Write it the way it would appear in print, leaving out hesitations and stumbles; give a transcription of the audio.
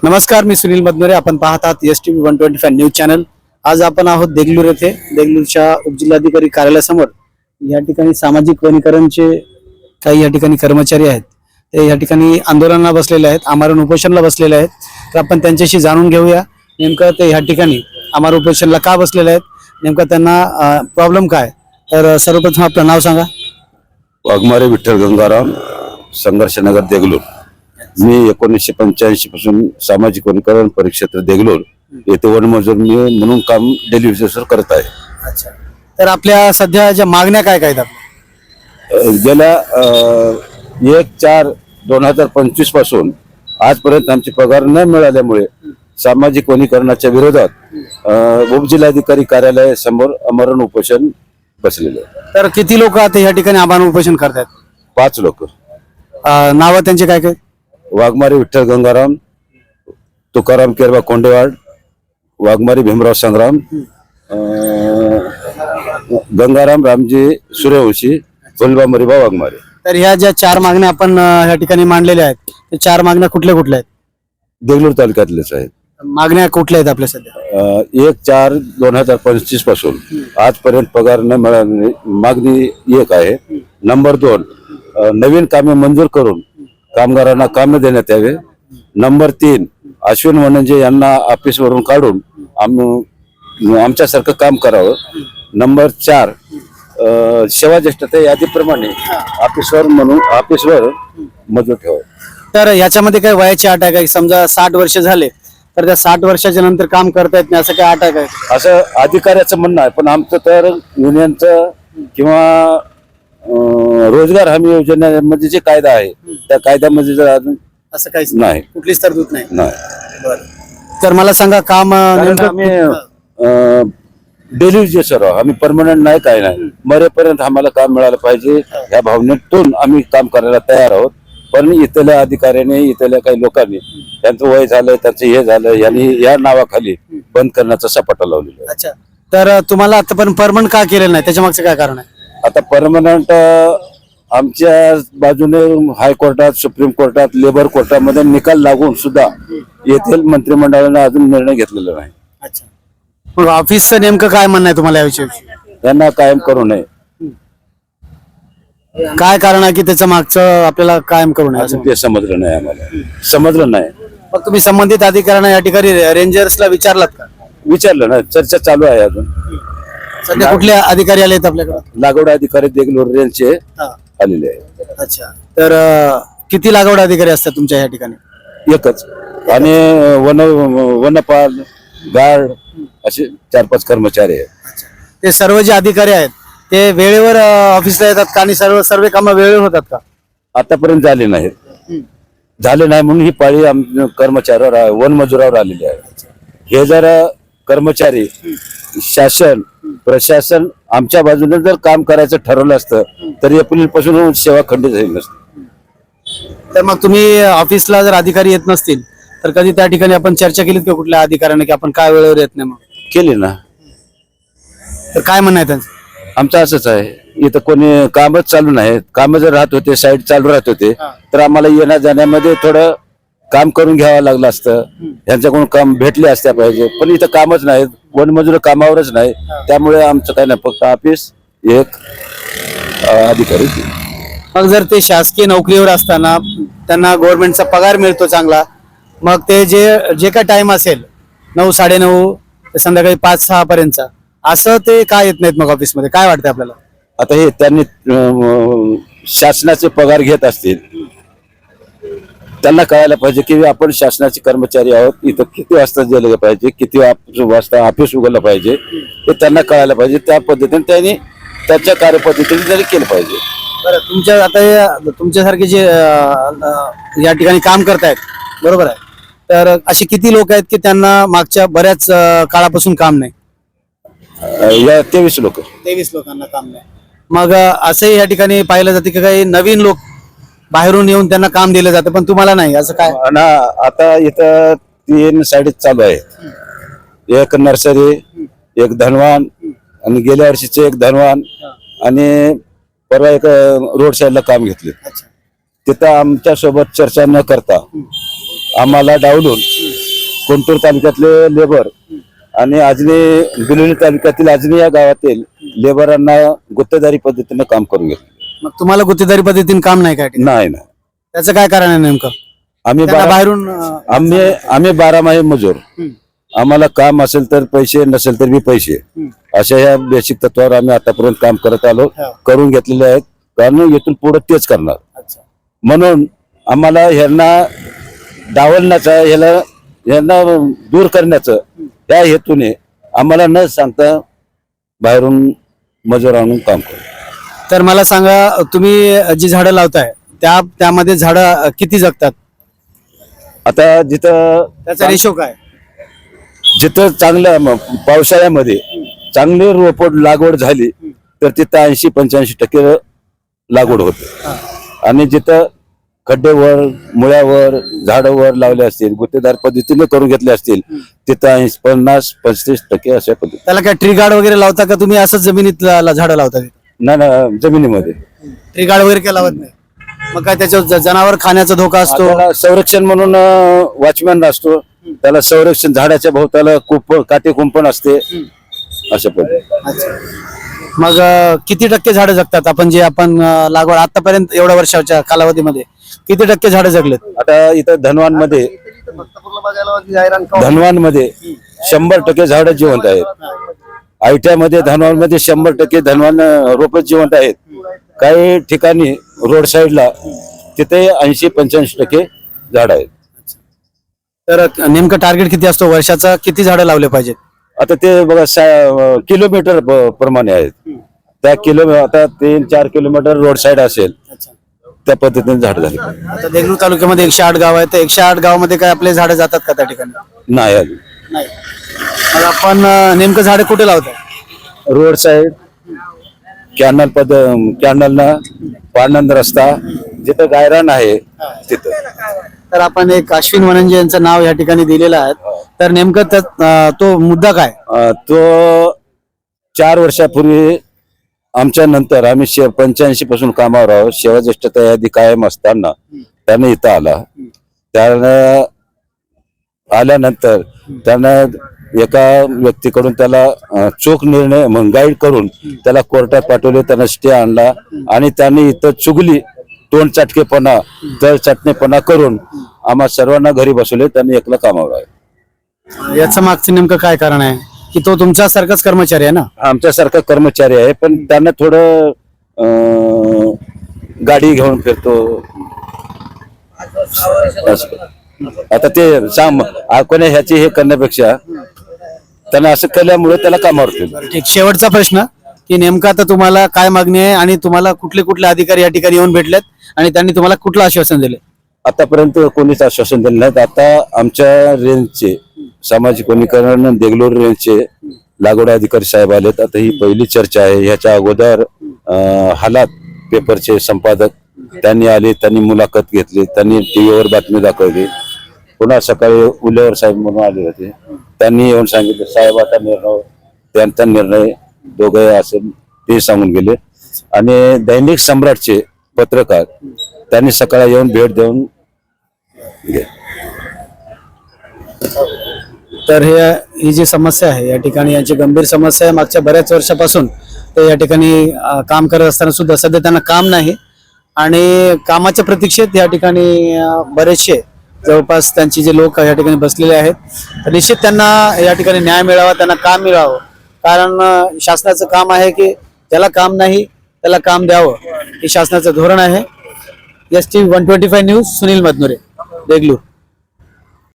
नमस्कार, मी सुनील मदनोरे. आपण पाहत आहात STV 125 न्यूज चॅनल. आज आपण आहोत देगलूर येथे. देगलूरच्या उपजिल्हाधिकारी कार्यालयासमोर या ठिकाणी सामाजिक वनीकरणचे काही या ठिकाणी कर्मचारी आहेत. ते या ठिकाणी आंदोलनाला बसलेले आहेत, आमरण उपोषणाला बसलेले आहेत. तर आपण त्यांच्याशी जाणून घेऊया नेमकं ते या ठिकाणी आमरण उपोषणाला का बसलेले आहेत, नेमकं त्यांना प्रॉब्लेम काय. तर सर्वप्रथम आपलं नाव सांगा. वाघमारे विठ्ठल गंगाराम, संघर्षनगर देगलूर. मी 1985 पासून सामाजिक वनीकरण परिक्षेत्र देगलूर येथे वनमजूर म्हणून काम डेली बेसिसवर करत आहे. अच्छा, तर आपल्या सध्या ज्या मागण्या काय काय आहेत? गेल्या 1/4/2025 पासून आजपर्यंत आमचे पगार न मिळाल्यामुळे सामाजिक वनीकरणाच्या विरोधात उपजिल्हाधिकारी कार्यालय समोर आमरण उपोषण बसलेले. तर किती लोक आता या ठिकाणी आमरण उपोषण करतात? 5 लोक. नाव त्यांचे काय काय? वाघमारे विठ्ठल गंगाराम, तुकाराम केरबा कोंडेवाड, वाघमारे भीमराव संग्राम, गंगाराम रामजी सूर्यवंशी, फुलबा मरीबा वाघमारे. तर ह्या ज्या 4 मागण्या आपण या ठिकाणी मांडलेल्या आहेत, त्या 4 मागण्या कुठल्या कुठल्या आहेत? देगलूर तालुक्यातलेच आहेत. मागण्या कुठल्या आहेत आपल्या सध्या? 1/4/2025 पासून आजपर्यंत पगार न मिळाले मागणी 1 आहे. नंबर 2, नवीन कामे मंजूर करून कामगारांना कामे देण्यात यावे. नंबर 3, अश्विन वनंजे यांना ऑफिसवरून काढून आमच्यासारखं काम करावं. नंबर 4, सेवा ज्येष्ठता यादीप्रमाणे ऑफिसवर मजूर ठेवावं. तर याच्यामध्ये काय वयाची अट आहे का? समजा 60 वर्ष झाले तर त्या 60 वर्षाच्या नंतर काम करता येत नाही असं काय अट आहे काय? असं अधिकाऱ्याचं म्हणणं आहे, पण आमचं तर युनियनचं किंवा रोजगार हमी योजनेमध्ये जे कायदा आहे त्या कायद्यामध्ये जर अजून असं काहीच नाही, कुठलीच तरतूद नाही. नाही. तर मला सांगा, काम नेमकं आम्ही डेली बेसिसवर आम्ही परमनंट नाही, काय नाही. मरेपर्यंत आम्हाला काम मिळालं पाहिजे ह्या भावनेतून आम्ही काम करायला तयार आहोत. पण इथल्या अधिकाऱ्याने, इथल्या काही लोकांनी त्यांचं वय झालं, त्यांचं हे झालं, यांनी या नावाखाली बंद करण्याचा सपाटा लावलेला आहे. अच्छा, तर तुम्हाला आता पण परमनंट का केलेलं नाही, त्याच्या मागचं काय कारण आहे? आता परमनंट आमच्या बाजूने हायकोर्टात, सुप्रीम कोर्टात, लेबर कोर्टामध्ये निकाल लागून सुद्धा येथील मंत्रिमंडळाने अजून निर्णय घेतलेला नाही. अच्छा, मग ऑफिसचं नेमकं काय म्हणणं आहे तुम्हाला याविषयी? त्यांना कायम करू नये. काय कारण आहे की त्याच्या मागचं आपल्याला कायम करू नये असं? अजून ते समजलं नाही, आम्हाला समजलं नाही. मग तुम्ही संबंधित अधिकाऱ्यांना या ठिकाणी रेंजर्सला विचारलात का? विचारलं ना, चर्चा चालू आहे. अजून सध्या कुठले अधिकारी आले आहेत आपल्याकडे? लागवड अधिकारी देगलूर रेंजचे आलेले आहे. अच्छा, तर किती लागवड अधिकारी असतात तुमच्या या ठिकाणी? एकच. आणि वनपाल, गार्ड असे 4-5 कर्मचारी आहेत. ते सर्व जे अधिकारी आहेत ते वेळेवर ऑफिसला येतात का? आणि सर्व कामं वेळेवर होतात का? आतापर्यंत झाले नाहीत. झाले नाही म्हणून ही पाळी कर्मचाऱ्यावर, वनमजुरावर आलेली आहे. हे जर कर्मचारी, शासन, प्रशासन आमच्या बाजूने जर काम करायचं ठरवलं असतं तर एप्रिल पासून सेवा खंडित झाली नसते. तर मग तुम्ही ऑफिसला जर अधिकारी येत नसतील तर कधी त्या ठिकाणी आपण चर्चा केलीत का कुठल्या अधिकाऱ्याने की आपण काय वेळेवर येत नाही? मग केली ना. तर काय म्हणणं आहे त्यांचं? आमचं असंच आहे, इथं कोणी कामच चालू नाही. काम जर राहत होते, साईड चालू राहत होते तर आम्हाला येण्या जाण्यामध्ये थोडं काम करून घ्यावं लागलं असतं. यांच्याकडून काम भेटले असत्या पाहिजे, पण इथं कामच नाही. वनमजूर कामावरच नाही. त्यामुळे आमचं काय नाही, फक्त ऑफिस, एक अधिकारी. मग जर ते शासकीय नोकरीवर असताना त्यांना गव्हर्नमेंटचा पगार मिळतो चांगला, मग ते जे काय टाइम असेल 9-9:30 ते संध्याकाळी 5-6 पर्यंतचा, असं ते काय येत नाहीत मग ऑफिसमध्ये? काय वाटतं आपल्याला? आता हे त्यांनी शासनाचे पगार घेत असतील, त्यांना कळायला पाहिजे की आपण शासनाचे कर्मचारी आहोत. इथं किती वाजता गेलं पाहिजे, किती वाजता ऑफिस उघडलं पाहिजे हे त्यांना कळायला पाहिजे. त्या पद्धतीने त्यांनी त्याच्या कार्यपद्धतीने त्यांनी केलं पाहिजे. बरं, तुमच्या आता तुमच्यासारखे जे या ठिकाणी काम करतायत, बरोबर आहे, तर असे किती लोक आहेत की त्यांना मागच्या बऱ्याच काळापासून काम नाही? या 23 लोक. 23 लोकांना काम नाही. मग असंही या ठिकाणी पाहिलं जाते की काही नवीन लोक बाहेरून येऊन त्यांना काम दिलं जातं, पण तुम्हाला नाही, असं काय? आता इथं 3 साईड चालू आहे. एक नर्सरी, एक धनवान, आणि गेल्या वर्षीचे एक धनवान, आणि परवा एक रोड साईडला काम घेतले. तिथं आमच्या सोबत चर्चा न करता आम्हाला डावलून कोंटूर तालुक्यातले लेबर आणि अजनी बिलोली तालुक्यातील अजनी या गावातील लेबरांना गुत्तेदारी पद्धतीने काम करून घेतलं. मग तुम्हाला गुत्तेदारी पद्धतीने काम नाही काय नाही ना, त्याचं काय कारण आहे नेमकं? आम्ही त्यांना बाहेरून आम्ही 12 माही मजूर. आम्हाला काम असेल तर पैसे, नसेल तर बी पैसे, अशा या बेसिक तत्वावर आम्ही आतापर्यंत काम करत आलो, करून घेतलेले आहेत. कारण इथून पुढे तेच करणार. म्हणून आम्हाला ह्यांना डावलण्याचा, ह्यांना दूर करण्याचं या हेतूने आम्हाला न सांगता बाहेरून मजूर आणून काम करू. तर मला सांगा, तुम्ही जी झाडं लावताय त्यामध्ये झाडं किती जगतात? आता त्याचा रेशो काय? जिथं चांगलं पावसाळ्यामध्ये चांगली रोपड लागवड झाली तर तिथं 80-85% लागवड होते. आणि जिथं खड्डेवर, मुळ्यावर, झाडावर लावले असतील, गुत्तेदार पद्धतीने करून घेतले असतील, तिथं 50-35% अशा पद्धती. त्याला काय ट्री गार्ड वगैरे लावता का तुम्ही? असंच जमिनीत झाडं लावता? ना जमिनीमध्ये ट्री गार्ड वगैरे काय लावत नाही? मग काय त्याच्यावर जनावर खाण्याचा धोका असतो? त्याला संरक्षण म्हणून वॉचमॅन असतो, त्याला संरक्षण, झाडाच्या भोवताला काटे कुंपण असते, अशा पद्धती. मग किती टक्के झाडं जगतात? आपण लागवड आतापर्यंत एवढ्या वर्षाच्या कालावधीमध्ये किती टक्के झाडं जगलेत? आता इथं धनवानमध्ये 100% झाडं जिवंत आहेत. आयट्यामध्ये धनवानमध्ये 100% धनवान रोप जिवंत आहेत. काही ठिकाणी रोड साईडला तिथे 80-85% झाड आहेत. तर नेमकं टार्गेट किती असतो वर्षाचा? किती झाडं लावले पाहिजेत? आता ते बघा किलोमीटर प्रमाणे आहेत. त्या आता 3-4 किलोमीटर रोड साईड असेल त्या पद्धतीने झाड झाले. आता देगलूर तालुक्यामध्ये 108 गाव आहेत. 108 गावामध्ये काय आपले झाडं जातात का त्या ठिकाणी? नाही आली. मग आपण नेमकं झाडं कुठे लावतो? रोड साईड, कॅनलना पाणंद रस्ता, जिथं गायरान आहे तिथं. तर आपण एक अश्विन वनंजे यांचं नाव या ठिकाणी दिलेलं आहे. तर नेमकं तो मुद्दा काय? तो 4 वर्षापूर्वी आमच्या नंतर आम्ही 85 पासून कामावर आहोत. सेवा ज्येष्ठता यादी कायम असताना त्याने इथं आला. त्यानं आल्यानंतर त्यानं एका व्यक्तीकडून त्याला चोख निर्णय म्हणून गाईड करून त्याला कोर्टात पाठवले. त्यानं स्टे आणला आणि त्याने इथं चुगली, तोंड चाटकेपणा, तळ चाटणेपणा करून आम्हा सर्वांना घरी बसवले. त्यांनी एकला कामावर आहे. याचं मागचं नेमकं काय कारण आहे? की तो तुमच्यासारखाच कर्मचारी आहे ना? आमच्यासारखा कर्मचारी आहे, पण त्यांना थोडं गाडी घेऊन फिरतो. आता ते कोणी ह्याची हे करण्यापेक्षा त्यांना असं केल्यामुळे त्याला कामावर ठेवलं. ठीक. शेवटचा प्रश्न की नेमकं आता तुम्हाला काय मागणी आहे आणि तुम्हाला कुठले कुठले अधिकारी या ठिकाणी येऊन भेटलेत आणि त्यांनी तुम्हाला कुठलं आश्वासन दिले? आतापर्यंत कोणीच आश्वासन दिलं नाहीत. आता आमच्या रेंजचे सामाजिक वनीकरण देगलूर रेंजचे लागवड अधिकारी साहेब आलेत. आता ही पहिली चर्चा आहे. ह्याच्या अगोदर हालात पेपरचे संपादक त्यांनी आले, त्यांनी मुलाखत घेतली, त्यांनी टीव्हीवर बातमी दाखवली. पुन्हा सकाळी उलेवर साहेब म्हणून आले होते, त्यांनी येऊन सांगितलं साहेब आता त्यांचा निर्णय दोघे असेल ते सांगून गेले. आणि दैनिक सम्राटचे पत्रकार त्यांनी सकाळी येऊन भेट देऊन तर ही जी समस्या आहे या ठिकाणी, यांची गंभीर समस्या आहे. मागच्या बऱ्याच वर्षापासून ते या ठिकाणी काम करत असताना सुद्धा सध्या त्यांना काम नाही आणि कामाच्या प्रतीक्षेत या ठिकाणी बरेचसे जवळपास त्यांची जे लोक या ठिकाणी बसलेले आहेत. तर निश्चित त्यांना या ठिकाणी न्याय मिळावा, त्यांना काम मिळावं. कारण शासनाचं काम आहे की ज्याला काम नाही त्याला काम द्यावं, हे शासनाचं धोरण आहे. STV 125 news, Sunil Madanure, Deglur.